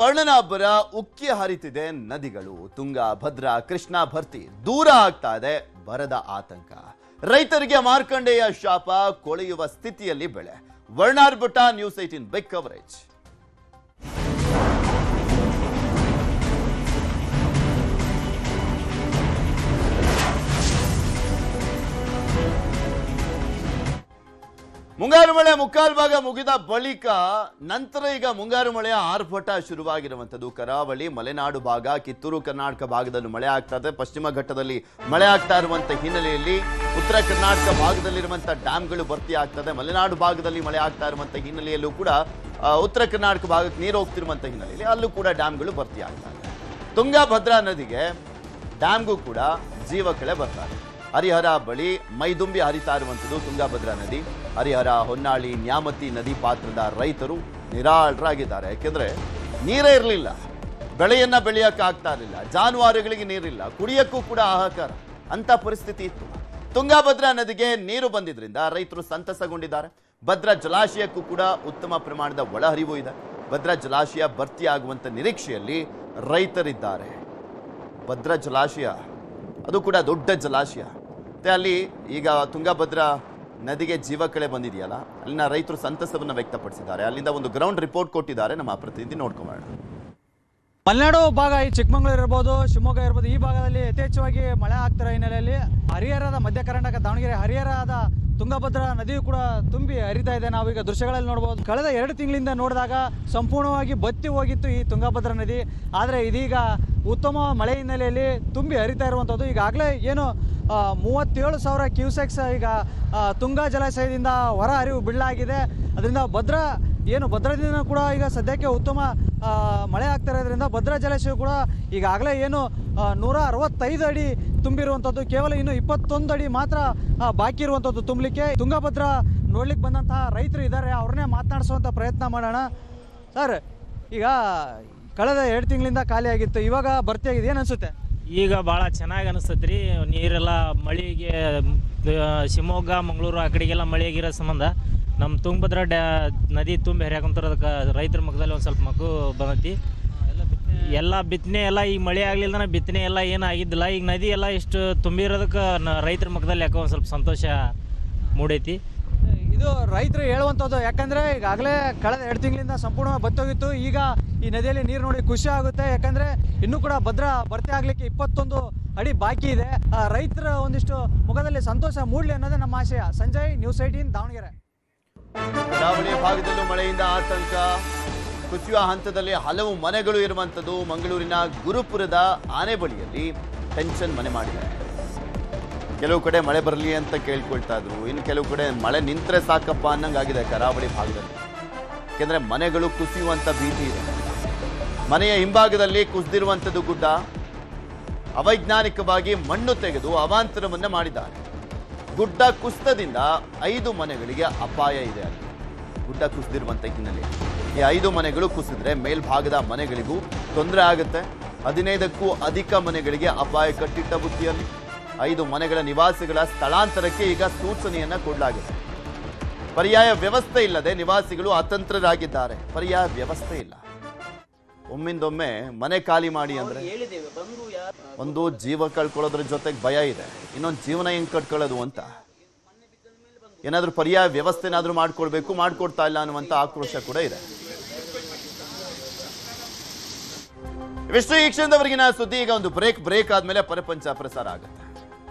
ವರ್ಣನಾಭರ ಉಕ್ಕಿ ಹರಿತಿದೆ ನದಿಗಳು. ತುಂಗಾ, ಭದ್ರಾ, ಕೃಷ್ಣಾ ಭರ್ತಿ ದೂರ ಆಗ್ತಾ ಇದೆ. ಬರದ ಆತಂಕ. ರೈತರಿಗೆ ಮಾರ್ಕಂಡೇಯ ಶಾಪ, ಕೊಳೆಯುವ ಸ್ಥಿತಿಯಲ್ಲಿ ಬೆಳೆ. ವರ್ಣಾರ್ಭಟ ನ್ಯೂಸ್ 18 ಬಿಗ್ ಕವರೇಜ್. ಮುಂಗಾರು ಮಳೆ ಮುಕ್ಕಾಲು ಭಾಗ ಮುಗಿದ ಬಳಿಕ ನಂತರ ಈಗ ಮುಂಗಾರು ಮಳೆಯ ಆರ್ಭಟ ಶುರುವಾಗಿರುವಂಥದ್ದು. ಕರಾವಳಿ, ಮಲೆನಾಡು ಭಾಗ, ಕಿತ್ತೂರು ಕರ್ನಾಟಕ ಭಾಗದಲ್ಲೂ ಮಳೆ ಆಗ್ತಾ ಇದೆ. ಪಶ್ಚಿಮ ಘಟ್ಟದಲ್ಲಿ ಮಳೆ ಆಗ್ತಾ ಇರುವಂತಹ ಹಿನ್ನೆಲೆಯಲ್ಲಿ ಉತ್ತರ ಕರ್ನಾಟಕ ಭಾಗದಲ್ಲಿರುವಂತಹ ಡ್ಯಾಮ್ಗಳು ಭರ್ತಿ ಆಗ್ತದೆ. ಮಲೆನಾಡು ಭಾಗದಲ್ಲಿ ಮಳೆ ಆಗ್ತಾ ಇರುವಂತಹ ಹಿನ್ನೆಲೆಯಲ್ಲೂ ಕೂಡ ಉತ್ತರ ಕರ್ನಾಟಕ ಭಾಗಕ್ಕೆ ನೀರು ಹೋಗ್ತಿರುವಂತಹ ಹಿನ್ನೆಲೆಯಲ್ಲಿ ಅಲ್ಲೂ ಕೂಡ ಡ್ಯಾಮ್ಗಳು ಭರ್ತಿ ಆಗ್ತಾ ಇದೆ. ತುಂಗಾ, ಭದ್ರಾ ನದಿಗೆ ಡ್ಯಾಮ್ಗೂ ಕೂಡ ಜೀವಕಳೆ ಬರ್ತಾರೆ. ಹರಿಹರ ಬಳಿ ಮೈದುಂಬಿ ಹರಿತಾ ಇರುವಂಥದ್ದು ತುಂಗಾ, ಭದ್ರಾ ನದಿ. ಹರಿಹರ, ಹೊನ್ನಾಳಿ, ನ್ಯಾಮತಿ ನದಿ ಪಾತ್ರದ ರೈತರು ನಿರಾಳರಾಗಿದ್ದಾರೆ. ಯಾಕೆಂದ್ರೆ ನೀರೇ ಇರಲಿಲ್ಲ, ಬೆಳೆಯನ್ನ ಬೆಳೆಯಕ್ಕಾಗ್ತಾ ಇರಲಿಲ್ಲ, ಜಾನುವಾರುಗಳಿಗೆ ನೀರಿಲ್ಲ, ಕುಡಿಯಕ್ಕೂ ಕೂಡ ಹಾಹಾಕಾರ ಅಂತ ಪರಿಸ್ಥಿತಿ ಇತ್ತು. ತುಂಗಾ, ಭದ್ರಾ ನದಿಗೆ ನೀರು ಬಂದಿದ್ರಿಂದ ರೈತರು ಸಂತಸಗೊಂಡಿದ್ದಾರೆ. ಭದ್ರಾ ಜಲಾಶಯಕ್ಕೂ ಕೂಡ ಉತ್ತಮ ಪ್ರಮಾಣದ ಒಳಹರಿವು ಇದೆ. ಭದ್ರಾ ಜಲಾಶಯ ಭರ್ತಿಯಾಗುವಂತ ನಿರೀಕ್ಷೆಯಲ್ಲಿ ರೈತರಿದ್ದಾರೆ. ಭದ್ರಾ ಜಲಾಶಯ ಅದು ಕೂಡ ದೊಡ್ಡ ಜಲಾಶಯ. ಮತ್ತೆ ಅಲ್ಲಿ ಈಗ ತುಂಗಭದ್ರಾ ನದಿಗೆ ಜೀವಕಳೆ ಬಂದಿದೆಯಲ್ಲ, ಅಲ್ಲಿನ ರೈತರು ಸಂತಸವನ್ನು ವ್ಯಕ್ತಪಡಿಸಿದ್ದಾರೆ. ಅಲ್ಲಿಂದ ಒಂದು ಗ್ರೌಂಡ್ ರಿಪೋರ್ಟ್ ಕೊಟ್ಟಿದ್ದಾರೆ, ನಮ್ಮ ಪ್ರತಿನಿಧಿ ನೋಡ್ಕೊಂಬೋಣ. ಮಲೆನಾಡು ಭಾಗ, ಈ ಚಿಕ್ಕಮಗಳೂರು ಇರ್ಬೋದು, ಶಿವಮೊಗ್ಗ ಇರ್ಬೋದು, ಈ ಭಾಗದಲ್ಲಿ ಯಥೇಚ್ಛವಾಗಿ ಮಳೆ ಆಗ್ತಿರೋ ಹಿನ್ನೆಲೆಯಲ್ಲಿ ಹರಿಹರದ ಮಧ್ಯ ಕರ್ನಾಟಕ, ದಾವಣಗೆರೆ ಹರಿಹರದ ತುಂಗಭದ್ರಾ ನದಿಯು ಕೂಡ ತುಂಬಿ ಹರಿತಾ ಇದೆ. ನಾವೀಗ ದೃಶ್ಯಗಳಲ್ಲಿ ನೋಡ್ಬೋದು. ಕಳೆದ 2 ತಿಂಗಳಿಂದ ನೋಡಿದಾಗ ಸಂಪೂರ್ಣವಾಗಿ ಬತ್ತಿ ಹೋಗಿತ್ತು ಈ ತುಂಗಭದ್ರಾ ನದಿ. ಆದರೆ ಇದೀಗ ಉತ್ತಮ ಮಳೆ ಹಿನ್ನೆಲೆಯಲ್ಲಿ ತುಂಬಿ ಹರಿತಾ ಇರುವಂಥದ್ದು. ಈಗಾಗಲೇ ಏನು 37,000 ಕ್ಯೂಸೆಕ್ಸ್ ಈಗ ತುಂಗಾ ಜಲಾಶಯದಿಂದ ಹೊರ ಹರಿವು ಬಿಡಲಾಗಿದೆ. ಅದರಿಂದ ಭದ್ರಾದಿಂದ ಕೂಡ ಈಗ ಸದ್ಯಕ್ಕೆ ಉತ್ತಮ ಮಳೆ ಆಗ್ತಾ ಇರೋದ್ರಿಂದ ಭದ್ರಾ ಜಲಾಶಯ ಕೂಡ ಈಗಾಗಲೇ ಏನು 165 ಅಡಿ ತುಂಬಿರುವಂಥದ್ದು. ಕೇವಲ ಇನ್ನು 21 ಅಡಿ ಮಾತ್ರ ಬಾಕಿ ಇರುವಂಥದ್ದು ತುಂಬಲಿಕ್ಕೆ. ತುಂಗಭದ್ರಾ ನೋಡ್ಲಿಕ್ಕೆ ಬಂದಂತಹ ರೈತರು ಇದ್ದಾರೆ, ಅವ್ರನ್ನೇ ಮಾತನಾಡಿಸುವಂಥ ಪ್ರಯತ್ನ ಮಾಡೋಣ. ಸರ್, ಈಗ ಕಳೆದ 2 ತಿಂಗಳಿಂದ ಖಾಲಿ ಆಗಿತ್ತು, ಇವಾಗ ಭರ್ತಿ ಆಗಿದೆ, ಏನು ಅನಿಸುತ್ತೆ? ಈಗ ಭಾಳ ಚೆನ್ನಾಗಿ ಅನಿಸ್ತೈತೆ ರೀ. ನೀರೆಲ್ಲ ಮಳೆಗೆ ಶಿವಮೊಗ್ಗ, ಮಂಗಳೂರು ಆ ಕಡೆಗೆಲ್ಲ ಮಳೆಗಿರೋ ಸಂಬಂಧ ನಮ್ಮ ತುಂಗಭದ್ರಾ ನದಿ ತುಂಬಿ ಹರಿಯಾಕೊಂತಾರೆ. ಅದಕ್ಕೆ ರೈತರ ಮುಖದಲ್ಲಿ ಒಂದು ಸ್ವಲ್ಪ ಮಗು ಬಂದೈತಿ. ಎಲ್ಲ ಬಿತ್ತನೆ ಎಲ್ಲ ಈಗ ಮಳೆ ಆಗಲಿಲ್ಲ, ಬಿತ್ತನೆ ಎಲ್ಲ ಏನೂ ಆಗಿದ್ದಿಲ್ಲ. ಈಗ ನದಿ ಎಲ್ಲ ಇಷ್ಟು ತುಂಬಿರೋದಕ್ಕೆ ರೈತರ ಮುಖದಲ್ಲಿ ಯಾಕೋ ಒಂದು ಸ್ವಲ್ಪ ಸಂತೋಷ ಮೂಡೈತಿ. ಇದು ರೈತರು ಹೇಳುವಂಥದ್ದು. ಯಾಕಂದರೆ ಈಗಾಗಲೇ ಕಳೆದ 2 ತಿಂಗಳಿಂದ ಸಂಪೂರ್ಣವಾಗಿ ಬತ್ತೋಗಿತ್ತು. ಈಗ ಈ ನದಿಯಲ್ಲಿ ನೀರು ನೋಡಿ ಖುಷಿ ಆಗುತ್ತೆ. ಯಾಕಂದರೆ ಇನ್ನೂ ಕೂಡ ಭದ್ರಾ ಭರ್ತಿ ಆಗಲಿಕ್ಕೆ 21 ಅಡಿ ಬಾಕಿ ಇದೆ. ರೈತರ ಒಂದಿಷ್ಟು ಮುಖದಲ್ಲಿ ಸಂತೋಷ ಮೂಡಲಿ ಅನ್ನೋದೇ ನಮ್ಮ ಆಶಯ. ಸಂಜಯ್, ನ್ಯೂಸ್ 18 ದಾವಣಗೆರೆ. ಕರಾವಳಿ ಭಾಗದಲ್ಲೂ ಮಳೆಯಿಂದ ಆತಂಕ. ಕುಸಿಯುವ ಹಂತದಲ್ಲಿ ಹಲವು ಮನೆಗಳು ಇರುವಂಥದ್ದು. ಮಂಗಳೂರಿನ ಗುರುಪುರದ ಆನೆ ಬಳಿಯಲ್ಲಿ ಟೆನ್ಷನ್ ಮನೆ ಮಾಡಿದೆ. ಕೆಲವು ಕಡೆ ಮಳೆ ಬರಲಿ ಅಂತ ಕೇಳ್ಕೊಳ್ತಾ ಇದ್ರು, ಇನ್ನು ಕೆಲವು ಕಡೆ ಮಳೆ ನಿಂತರೆ ಸಾಕಪ್ಪ ಅನ್ನಂಗಾಗಿದೆ ಕರಾವಳಿ ಭಾಗದಲ್ಲಿ. ಯಾಕೆಂದ್ರೆ ಮನೆಗಳು ಕುಸಿಯುವಂತ ಭೀತಿ ಇದೆ. ಮನೆಯ ಹಿಂಭಾಗದಲ್ಲಿ ಕುಸಿದಿರುವಂಥದ್ದು ಗುಡ್ಡ. ಅವೈಜ್ಞಾನಿಕವಾಗಿ ಮಣ್ಣು ತೆಗೆದು ಅವಾಂತರವನ್ನ ಮಾಡಿದ್ದಾರೆ. ಗುಡ್ಡ ಕುಸಿತದಿಂದ 5 ಮನೆಗಳಿಗೆ ಅಪಾಯ ಇದೆ. ಅಲ್ಲಿ ಗುಡ್ಡ ಕುಸಿದಿರುವಂಥ ಹಿನ್ನೆಲೆ ಈ 5 ಮನೆಗಳು ಕುಸಿದ್ರೆ ಮೇಲ್ಭಾಗದ ಮನೆಗಳಿಗೂ ತೊಂದರೆ ಆಗುತ್ತೆ. 15ಕ್ಕೂ ಅಧಿಕ ಮನೆಗಳಿಗೆ ಅಪಾಯ ಕಟ್ಟಿಟ್ಟ ಬುತ್ತಿಯಲ್ಲಿ 5 ಮನೆಗಳ ನಿವಾಸಿಗಳ ಸ್ಥಳಾಂತರಕ್ಕೆ ಈಗ ಸೂಚನೆಯನ್ನ ಕೊಡಲಾಗಿದೆ. ಪರ್ಯಾಯ ವ್ಯವಸ್ಥೆ ಇಲ್ಲದೆ ನಿವಾಸಿಗಳು ಅತಂತ್ರರಾಗಿದ್ದಾರೆ. ಪರ್ಯಾಯ ವ್ಯವಸ್ಥೆ ಇಲ್ಲ. ಒಮ್ಮಿಂದೊಮ್ಮೆ ಮನೆ ಖಾಲಿ ಮಾಡಿ ಅಂದ್ರೆ ಒಂದು ಜೀವ ಕಳ್ಕೊಳ್ಳೋದ್ರ ಜೊತೆಗೆ ಭಯ ಇದೆ, ಇನ್ನೊಂದು ಜೀವನ ಹೆಂಗ್ ಕಟ್ಕೊಳ್ಳೋದು ಅಂತ. ಏನಾದ್ರೂ ಪರ್ಯಾಯ ವ್ಯವಸ್ಥೆ ಏನಾದ್ರೂ ಮಾಡ್ಕೊಡ್ತಾ ಇಲ್ಲ ಅನ್ನುವಂತ ಆಕ್ರೋಶ ಕೂಡ ಇದೆ. ಇವಿಷ್ಟು ಈ ಕ್ಷಣದವರೆಗಿನ ಸುದ್ದಿ. ಈಗ ಒಂದು ಬ್ರೇಕ್ ಆದ್ಮೇಲೆ ಪ್ರಪಂಚ ಪ್ರಸಾರ ಆಗುತ್ತೆ.